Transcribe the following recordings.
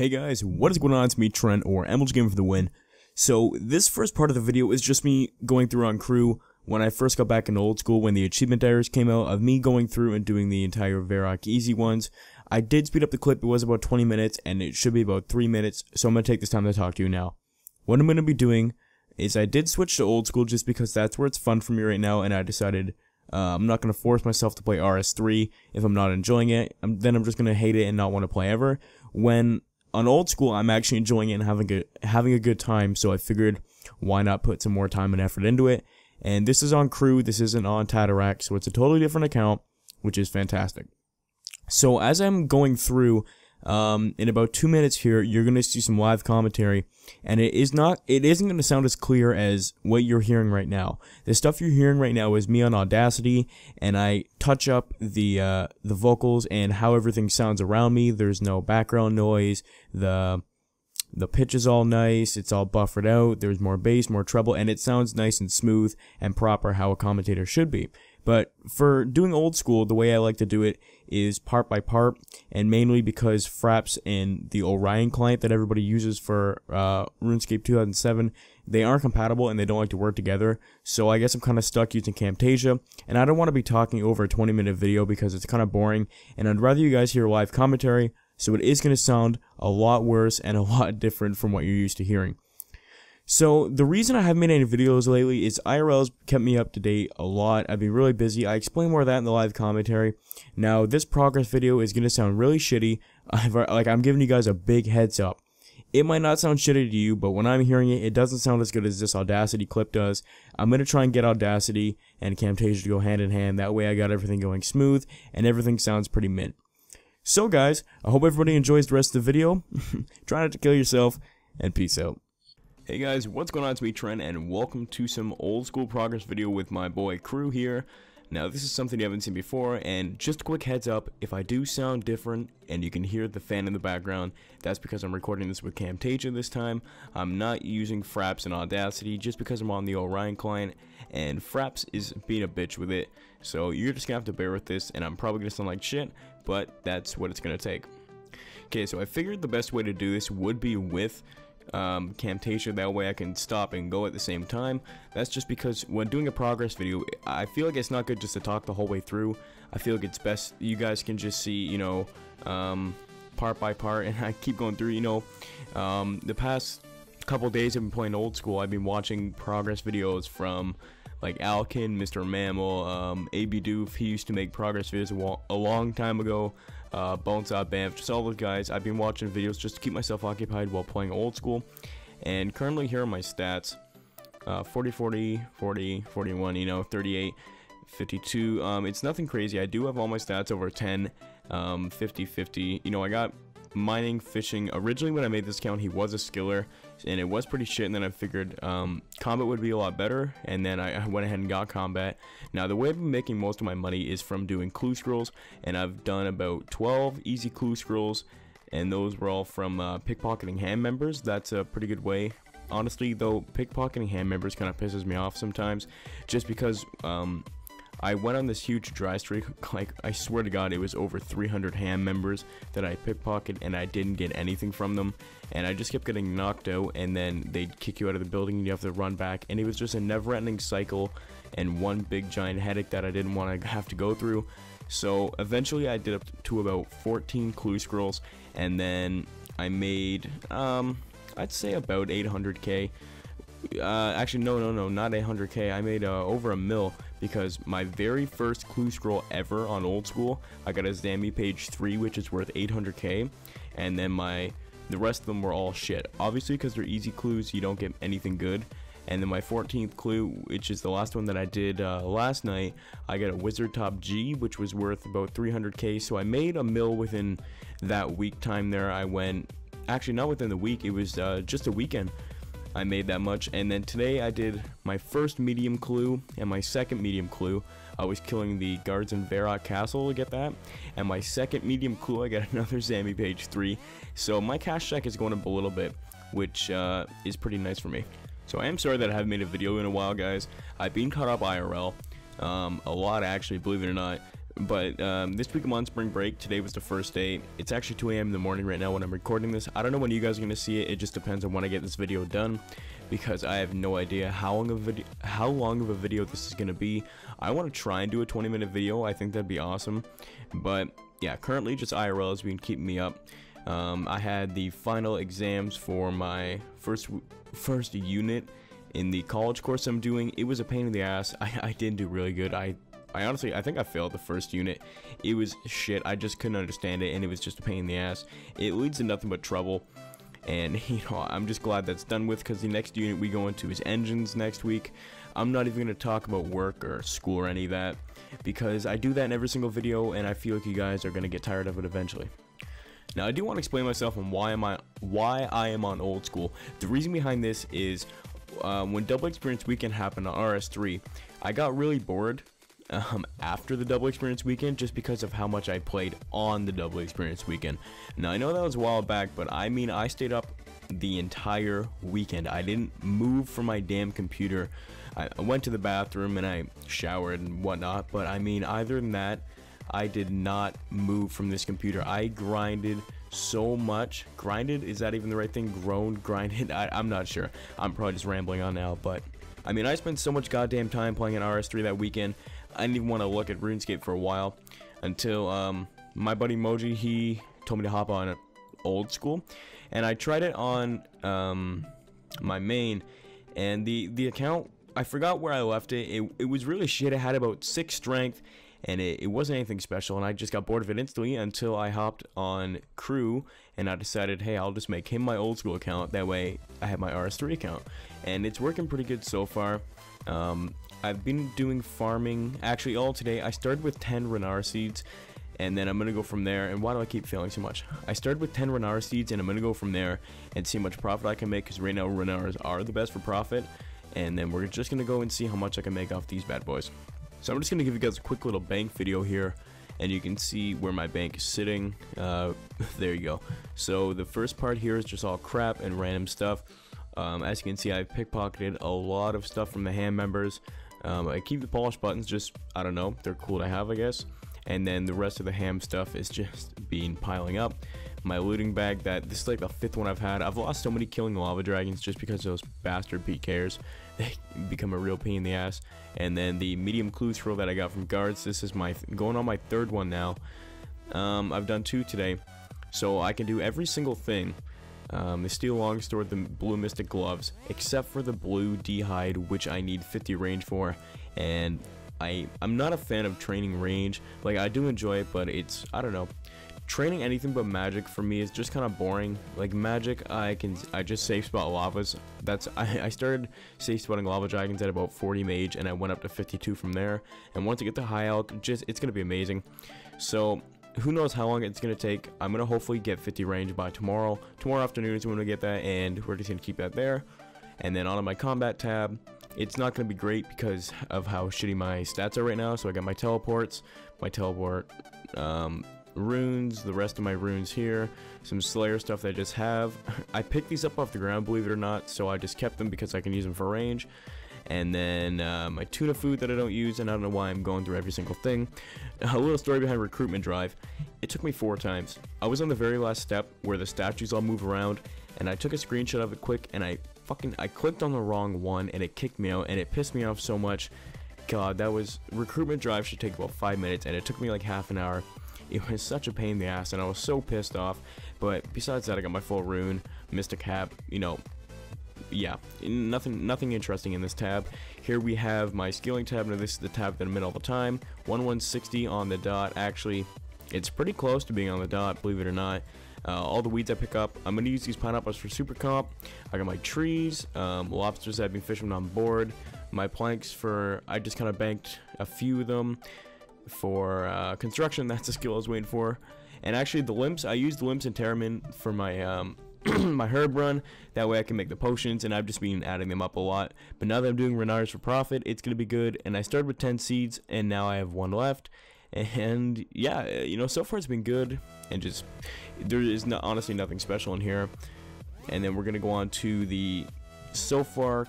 Hey guys, what is going on? It's me, Trent, or Emerald Gamer for the win. So, this first part of the video is just me going through on crew when I first got back in old school when the achievement diaries came out, of me going through and doing the entire Varrock easy ones. I did speed up the clip. It was about 20 minutes, and it should be about 3 minutes, so I'm going to take this time to talk to you now. What I'm going to be doing is I did switch to old school just because that's where it's fun for me right now, and I decided I'm not going to force myself to play RS3 if I'm not enjoying it. Then I'm just going to hate it and not want to play ever. When on old school, I'm actually enjoying it and having a good time, so I figured why not put some more time and effort into it. And this is on crew, this isn't on Tatarack, so it's a totally different account, which is fantastic. So as I'm going through, in about 2 minutes here, you're going to see some live commentary, and it isn't going to sound as clear as what you're hearing right now. The stuff you're hearing right now is me on Audacity, and I touch up the vocals and how everything sounds around me. There's no background noise, the pitch is all nice, it's all buffered out, there's more bass, more treble, and it sounds nice and smooth and proper how a commentator should be. But for doing old school, the way I like to do it is part by part, and mainly because Fraps and the Orion client that everybody uses for RuneScape 2007, they aren't compatible and they don't like to work together, so I guess I'm kind of stuck using Camtasia, and I don't want to be talking over a 20-minute video because it's kind of boring, and I'd rather you guys hear live commentary, so it is going to sound a lot worse and a lot different from what you're used to hearing. So, the reason I haven't made any videos lately is IRL's kept me up to date a lot. I've been really busy. I explain more of that in the live commentary. Now, this progress video is going to sound really shitty. I'm giving you guys a big heads up. It might not sound shitty to you, but when I'm hearing it, it doesn't sound as good as this Audacity clip does. I'm going to try and get Audacity and Camtasia to go hand in hand. That way I got everything going smooth, and everything sounds pretty mint. So, guys, I hope everybody enjoys the rest of the video. Try not to kill yourself, and peace out. Hey guys, what's going on? It's me, Trent, and welcome to some old school progress video with my boy Crew here. Now, this is something you haven't seen before, and just a quick heads up, if I do sound different and you can hear the fan in the background, that's because I'm recording this with Camtasia this time. I'm not using Fraps and Audacity just because I'm on the Orion client, and Fraps is being a bitch with it, so you're just gonna have to bear with this, and I'm probably gonna sound like shit, but that's what it's gonna take. Okay, so I figured the best way to do this would be with Camtasia, that way I can stop and go at the same time. That's just because when doing a progress video, I feel like it's not good just to talk the whole way through. I feel like it's best you guys can just see, you know, part by part, and I keep going through, you know. The past couple days I've been playing old school. I've been watching progress videos from like Alkin, Mr. Mammal, AB Doof. He used to make progress videos a long time ago. Bonesaw Banff, just all those guys. I've been watching videos just to keep myself occupied while playing old school. And currently here are my stats. 40, 40, 40, 41, you know, 38, 52. It's nothing crazy. I do have all my stats over 10, 50, 50. You know, I got mining, fishing. Originally when I made this account, he was a skiller, and it was pretty shit, and then I figured combat would be a lot better, and then I went ahead and got combat. Now, the way I've been making most of my money is from doing clue scrolls, and I've done about 12 easy clue scrolls, and those were all from pickpocketing hand members. That's a pretty good way. Honestly, though, pickpocketing hand members kind of pisses me off sometimes, just because I went on this huge dry streak. Like, I swear to God, it was over 300 ham members that I pickpocketed, and I didn't get anything from them, and I just kept getting knocked out, and then they'd kick you out of the building, and you have to run back, and it was just a never-ending cycle, and one big giant headache that I didn't want to have to go through. So eventually I did up to about 14 clue scrolls, and then I made, I'd say about 800k. Actually, no, not 800k. I made over a mil, because my very first clue scroll ever on old school, I got a Zammy page 3, which is worth 800k, and then the rest of them were all shit. Obviously, because they're easy clues, you don't get anything good. And then my 14th clue, which is the last one that I did last night, I got a Wizard Top G, which was worth about 300k. So I made a mil within that week time there. I went, actually not within the week, it was just a weekend. I made that much, and then today I did my first medium clue and my second medium clue. I was killing the guards in Varrock Castle to get that, and my second medium clue I got another Zammy page 3. So my cash check is going up a little bit, which is pretty nice for me. So I am sorry that I haven't made a video in a while, guys. I've been caught up IRL, a lot actually, believe it or not. But this week I'm on spring break. Today was the first day. It's actually 2 a.m. in the morning right now when I'm recording this. I don't know when you guys are going to see it. It just depends on when I get this video done, because I have no idea how long of a video this is going to be. I want to try and do a 20-minute video. I think that'd be awesome. But yeah, currently just IRL has been keeping me up. I had the final exams for my first unit in the college course I'm doing. It was a pain in the ass. I didn't do really good. I honestly, I think I failed the first unit. It was shit. I just couldn't understand it, and it was just a pain in the ass. It leads to nothing but trouble, and I'm just glad that's done with, because the next unit we go into is engines next week. I'm not even going to talk about work or school or any of that, because I do that in every single video, and I feel like you guys are going to get tired of it eventually. Now, I do want to explain myself and why I am on old school. The reason behind this is when Double Experience Weekend happened on RS3, I got really bored after the Double Experience Weekend, just because of how much I played on the Double Experience Weekend. Now, I know that was a while back, but I mean, I stayed up the entire weekend. I didn't move from my damn computer. I went to the bathroom and I showered and whatnot, but I mean, other than that, I did not move from this computer. I grinded so much. Grinded? Is that even the right thing? Grinded? I'm not sure. I'm probably just rambling on now, but I mean, I spent so much goddamn time playing in RS3 that weekend. I didn't even want to look at Runescape for a while, until my buddy Moji, he told me to hop on old school, and I tried it on my main, and the account, I forgot where I left it. It was really shit. It had about 6 strength, and it wasn't anything special, and I just got bored of it instantly until I hopped on crew, and I decided, hey, I'll just make him my old school account. That way I have my RS3 account, and it's working pretty good so far. I've been doing farming. Actually, all today I started with 10 Renar seeds, and then I'm gonna go from there. And why do I keep failing so much? I started with 10 Renar seeds, and I'm gonna go from there and see how much profit I can make, because right now Renars are the best for profit, and then we're just gonna go and see how much I can make off these bad boys. So I'm just gonna give you guys a quick little bank video here, and you can see where my bank is sitting. There you go. So the first part here is just all crap and random stuff. As you can see, I've pickpocketed a lot of stuff from the ham members. I keep the polish buttons, just, I don't know, they're cool to have, I guess. And then the rest of the ham stuff is just piling up. My looting bag, this is like the 5th one I've had. I've lost so many killing lava dragons just because of those bastard PKers. They become a real pain in the ass. And then the medium clue throw that I got from guards, this is going on my 3rd one now. I've done 2 today, so I can do every single thing. The steel longsword, the blue mystic gloves, except for the blue d'hide, which I need 50 range for, and I'm not a fan of training range. Like, I do enjoy it, but it's, I don't know, training anything but magic for me is just kind of boring. Like magic, I just safe spot lavas. I started safe spotting lava dragons at about 40 mage, and I went up to 52 from there, and once I get to high elk, it's gonna be amazing. So who knows how long it's going to take. I'm going to hopefully get 50 range by tomorrow. Tomorrow afternoon is when we get that, and we're just going to keep that there. And then on my combat tab, it's not going to be great because of how shitty my stats are right now. So I got my teleports, runes, the rest of my runes here, some Slayer stuff that I just have. I picked these up off the ground, believe it or not, so I just kept them because I can use them for range. And then my tuna food that I don't use, and I don't know why I'm going through every single thing. A little story behind recruitment drive. It took me 4 times. I was on the very last step where the statues all move around, and I took a screenshot of it quick, and I clicked on the wrong one, and it kicked me out, and it pissed me off so much. God, recruitment drive should take about 5 minutes, and it took me like half an hour. It was such a pain in the ass, and I was so pissed off. But besides that, I got my full rune, mystic cap, yeah, nothing interesting in this tab. Here we have my skilling tab. Now this is the tab that I'm in all the time. 1160 on the dot. Actually, it's pretty close to being on the dot, believe it or not. All the weeds I pick up, I'm going to use these pineapples for super comp. I got my trees, lobsters I've been fishing on board. My planks I just kind of banked a few of them for construction. That's the skill I was waiting for. And actually the limps, I used the limps and Terramin for my my herb run. That way I can make the potions, and I've just been adding them up a lot. But now that I'm doing Renars for profit, it's going to be good. And I started with 10 seeds, and now I have 1 left. And yeah, so far it's been good. And just, there is honestly nothing special in here. And then we're going to go on to the, so far,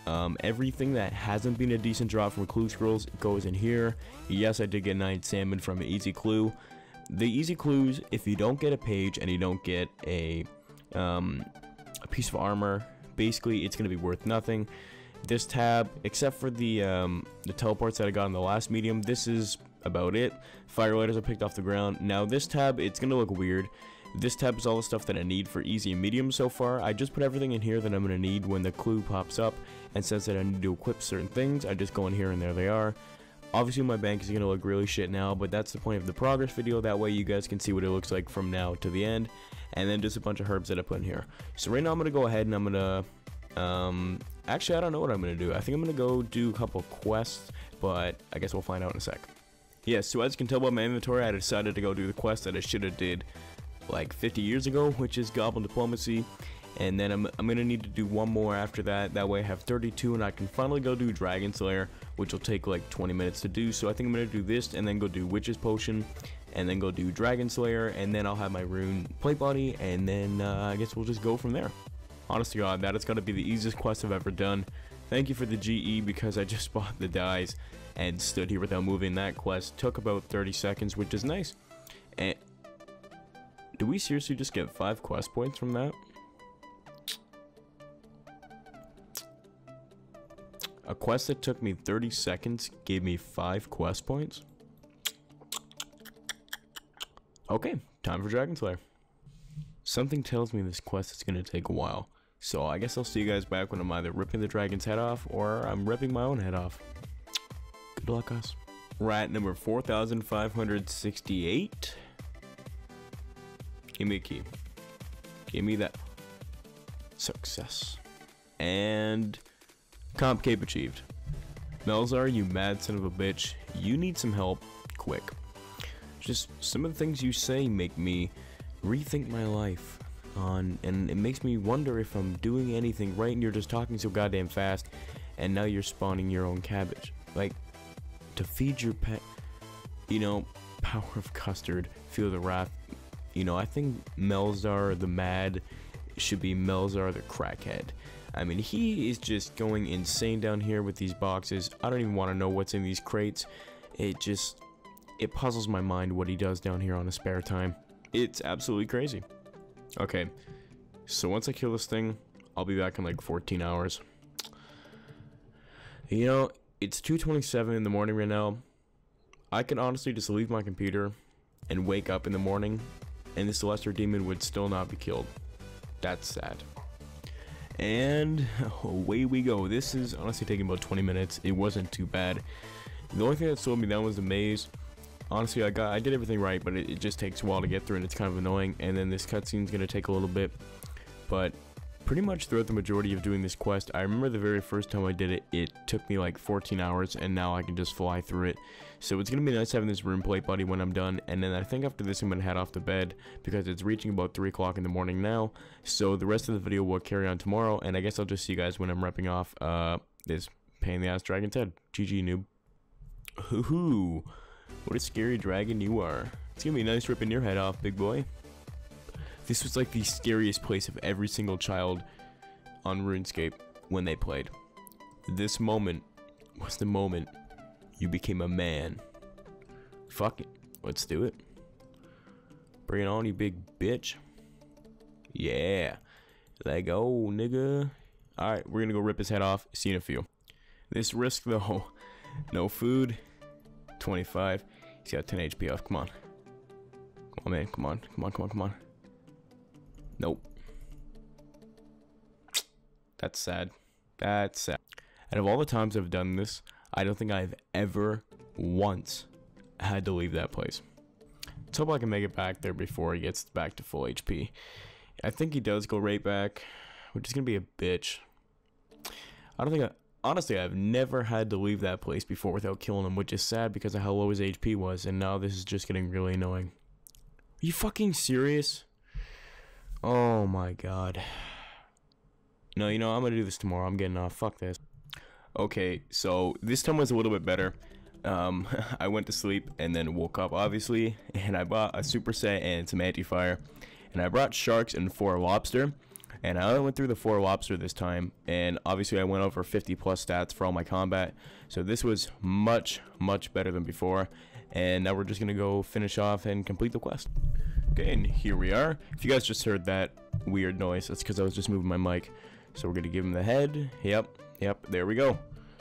Everything that hasn't been a decent drop from clue scrolls goes in here. Yes, I did get 9 salmon from an easy clue. The easy clues, if you don't get a page and you don't get a piece of armor, basically it's going to be worth nothing. This tab, except for the teleports that I got in the last medium, this is about it. Firelighters are picked off the ground. Now this tab, it's going to look weird. This tab is all the stuff that I need for easy and medium so far. I just put everything in here that I'm going to need when the clue pops up and says that I need to equip certain things. I just go in here and there they are. Obviously my bank is going to look really shit now, but that's the point of the progress video. That way you guys can see what it looks like from now to the end. And then just a bunch of herbs that I put in here. So right now I'm going to go ahead and I'm going to... actually, I don't know what I'm going to do. I think I'm going to go do a couple quests, but I guess we'll find out in a sec. Yeah, so as you can tell by my inventory, I decided to go do the quest that I should have did like 50 years ago, which is Goblin Diplomacy. And then I'm gonna need to do one more after that. That way I have 32 and I can finally go do Dragon's Lair, which will take like 20 minutes to do. So I think I'm gonna do this and then go do Witch's Potion and then go do Dragon's Lair, and then I'll have my rune plate body, and then I guess we'll just go from there. Honest to God, that is gonna be the easiest quest I've ever done. Thank you for the GE, because I just bought the dies and stood here without moving. That quest took about 30 seconds, which is nice. And do we seriously just get 5 quest points from that? A quest that took me 30 seconds gave me 5 quest points? Okay, time for Dragon's Lair. Something tells me this quest is going to take a while. So I guess I'll see you guys back when I'm either ripping the dragon's head off or I'm ripping my own head off. Good luck, guys. We're at number 4,568. Give me a key. Give me that. Success. And comp cape achieved. Melzar, you mad son of a bitch. You need some help. Quick. Just some of the things you say make me rethink my life. And it makes me wonder if I'm doing anything right, and you're just talking so goddamn fast, and now you're spawning your own cabbage. Like, to feed your pet, you know, power of custard, feel the wrath. You know, I think Melzar the Mad should be Melzar the Crackhead. I mean, he is just going insane down here with these boxes. I don't even want to know what's in these crates. It puzzles my mind what he does down here on his spare time. It's absolutely crazy. Okay, so once I kill this thing, I'll be back in like 14 hours. You know, it's 2:27 in the morning right now. I can honestly just leave my computer and wake up in the morning, and this Celestial Demon would still not be killed. That's sad. And away we go. This is honestly taking about 20 minutes. It wasn't too bad. The only thing that slowed me down was the maze. Honestly, I did everything right, but it just takes a while to get through, and it's kind of annoying. And then this cutscene's gonna take a little bit, but pretty much throughout the majority of doing this quest, I remember the very first time I did it, it took me like 14 hours, and now I can just fly through it. So it's gonna be nice having this room plate buddy when I'm done. And then I think after this I'm gonna head off to bed, because it's reaching about 3 o'clock in the morning now. So the rest of the video will carry on tomorrow, and I guess I'll just see you guys when I'm wrapping off this pain in the ass dragon's head. GG, noob. Hoo-hoo. What a scary dragon you are. It's gonna be nice ripping your head off, big boy. This was like the scariest place of every single child on RuneScape when they played. This moment was the moment you became a man. Fuck it. Let's do it. Bring it on, you big bitch. Yeah. Let go, nigga. Alright, we're gonna go rip his head off. See you in a few. This risk, though. No food. 25. He's got 10 HP off. Come on. Come on, man. Come on. Come on, come on, come on. Nope. That's sad. That's sad. Out of all the times I've done this, I don't think I've ever once had to leave that place. Let's hope I can make it back there before he gets back to full HP. I think he does go right back, which is going to be a bitch. Honestly, I've never had to leave that place before without killing him, which is sad because of how low his HP was, and now this is just getting really annoying. Are you fucking serious? Oh my god. No, you know, I'm gonna do this tomorrow. I'm getting off. Fuck this. Okay, so this time was a little bit better. I went to sleep and then woke up, obviously, and I bought a superset and some anti-fire. And I brought sharks and 4 lobster. and I only went through the 4 lobster this time, and obviously I went over 50 plus stats for all my combat, so this was much better than before. And now we're just gonna go finish off and complete the quest. Okay, and here we are. If you guys just heard that weird noise, that's because I was just moving my mic. So we're gonna give him the head. Yep, there we go.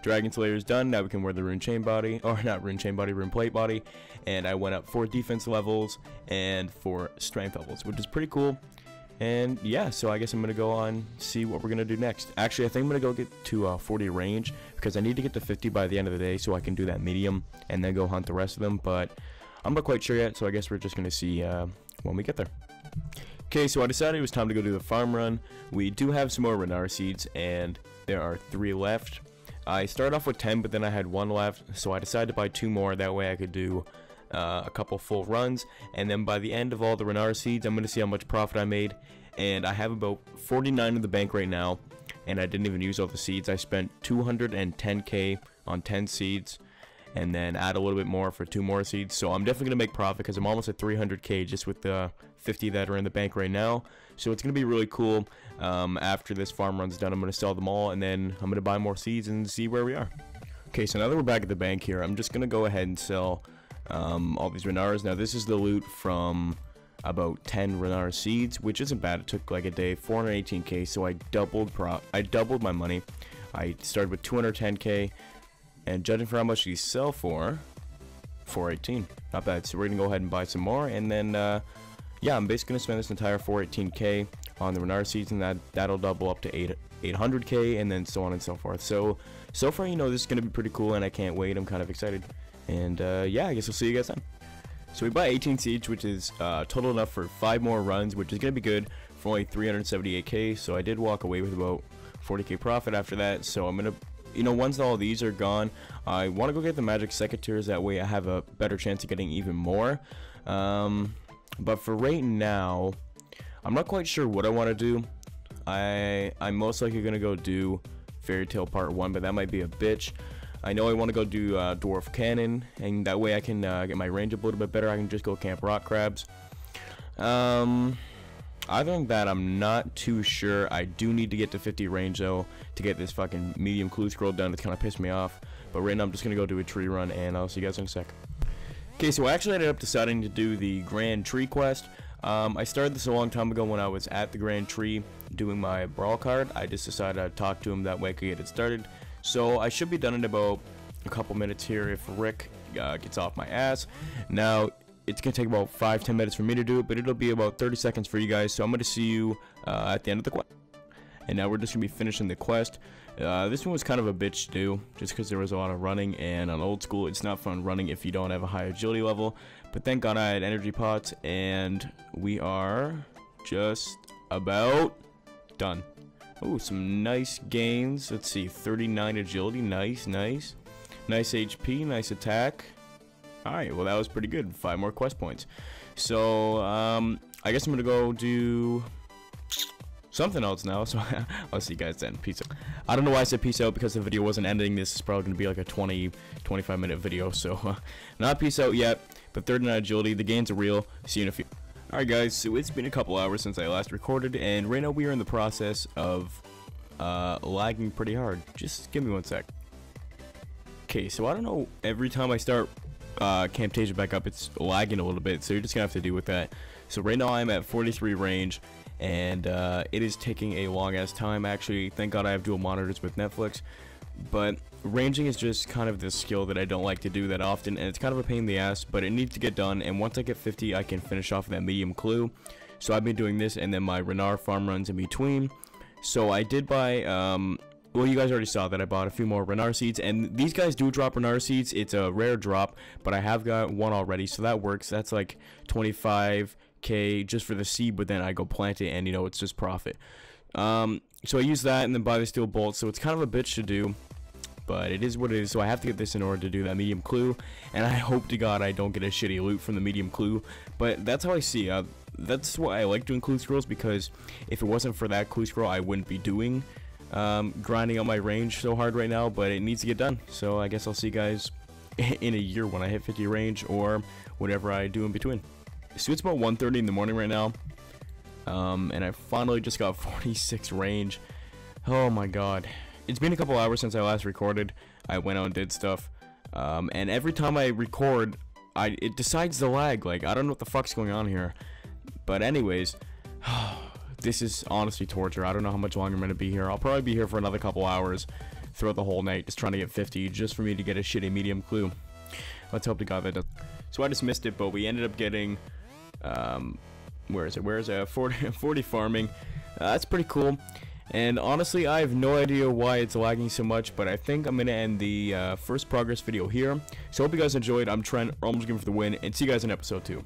Dragon Slayer is done. Now we can wear the rune chain body, or not rune chain body, rune plate body. And I went up 4 defense levels and 4 strength levels, which is pretty cool. And yeah, so I guess I'm gonna go on see what we're gonna do next. Actually, I think I'm gonna go get to 40 range because I need to get to 50 by the end of the day so I can do that medium and then go hunt the rest of them. But I'm not quite sure yet, so I guess we're just gonna see when we get there. Okay, so I decided it was time to go do the farm run. We do have some more Renar seeds, and there are 3 left. I started off with 10, but then I had 1 left, so I decided to buy 2 more. That way I could do a couple full runs, and then by the end of all the Renar seeds, I'm going to see how much profit I made. And I have about 49 in the bank right now, and I didn't even use all the seeds. I spent 210k on 10 seeds, and then add a little bit more for 2 more seeds. So I'm definitely going to make profit because I'm almost at 300k just with the 50 that are in the bank right now. So it's going to be really cool. After this farm run's done, I'm going to sell them all, and then I'm going to buy more seeds and see where we are. Okay, so now that we're back at the bank here, I'm just going to go ahead and sell all these Renars. Now this is the loot from about 10 Renar seeds, which isn't bad. It took like a day. 418k, so I doubled my money. I started with 210k, and judging for how much these sell for, 418, not bad. So we're gonna go ahead and buy some more, and then yeah, I'm basically gonna spend this entire 418k on the Renar seeds, and that'll double up to 800k, and then so on and so forth. So far, you know, this is gonna be pretty cool, and I can't wait. I'm kind of excited, and yeah, I guess I'll see you guys then. So we buy 18 seeds, which is total enough for 5 more runs, which is gonna be good for only 378k. So I did walk away with about 40k profit after that. So I'm gonna, you know, once all these are gone, I want to go get the magic secateurs. That way I have a better chance of getting even more. But for right now, I'm not quite sure what I want to do. I'm most likely gonna go do Fairy Tale Part 1, but that might be a bitch. I know I want to go do Dwarf Cannon, and that way I can get my range up a little bit better. I can just go camp rock crabs. Other than that, I'm not too sure. I do need to get to 50 range though to get this fucking medium clue scroll done. It's kind of pissed me off. But right now I'm just gonna go do a tree run, and I'll see you guys in a sec. Okay, so I actually ended up deciding to do the Grand Tree quest. I started this a long time ago when I was at the Grand Tree doing my brawl card. I just decided I'd talk to him, that way I could get it started. So I should be done in about a couple minutes here if Rick gets off my ass. Now, it's going to take about 5-10 minutes for me to do it, but it'll be about 30 seconds for you guys. So I'm going to see you at the end of the quest. And now we're just going to be finishing the quest. This one was kind of a bitch to do, just because there was a lot of running, and on old school, it's not fun running if you don't have a high agility level. But thank God I had energy pots, and we are just about done. Oh, some nice gains. Let's see, 39 agility, nice HP, nice attack. Alright, well that was pretty good. 5 more quest points. So, I guess I'm gonna go do something else now, so I'll see you guys then. Peace out. I don't know why I said peace out, because the video wasn't ending. This is probably gonna be like a 20-25 minute video, so not peace out yet, but 39 agility. The gains are real. See you in a few. Alright guys, so it's been a couple hours since I last recorded, and right now we are in the process of lagging pretty hard. Just give me 1 sec. Okay, so I don't know, every time I start Camtasia back up, it's lagging a little bit, so you're just gonna have to deal with that. So right now I'm at 43 range, and it is taking a long ass time. Actually, thank God I have dual monitors with Netflix. But ranging is just kind of the skill that I don't like to do that often, and it's kind of a pain in the ass, but it needs to get done. And once I get 50, I can finish off that medium clue. So I've been doing this, and then my Renar farm runs in between. So I did buy, well, you guys already saw that I bought a few more Renar seeds, and these guys do drop Renar seeds. It's a rare drop, but I have got one already, so that works. That's like 25k just for the seed, but then I go plant it, and you know, it's just profit. So I use that and then buy the steel bolts, so it's kind of a bitch to do, but it is what it is. So I have to get this in order to do that medium clue, and I hope to God I don't get a shitty loot from the medium clue. But that's how I see it. That's why I like doing clue scrolls, because if it wasn't for that clue scroll, I wouldn't be doing grinding out my range so hard right now. But it needs to get done, so I guess I'll see you guys in a year when I hit 50 range, or whatever I do in between. So it's about 1:30 in the morning right now. and I finally just got 46 range. Oh my god. It's been a couple hours since I last recorded. I went out and did stuff, and every time I record, it decides to lag. Like, I don't know what the fuck's going on here. But anyways, this is honestly torture. I don't know how much longer I'm going to be here. I'll probably be here for another couple hours throughout the whole night, just trying to get 50, just for me to get a shitty medium clue. Let's hope to God that does. So I just missed it, but we ended up getting, where is it? 40 farming. That's pretty cool. And honestly, I have no idea why it's lagging so much, but I think I'm going to end the first progress video here. So hope you guys enjoyed. I'm Trent, almost going for the win, and see you guys in episode 2.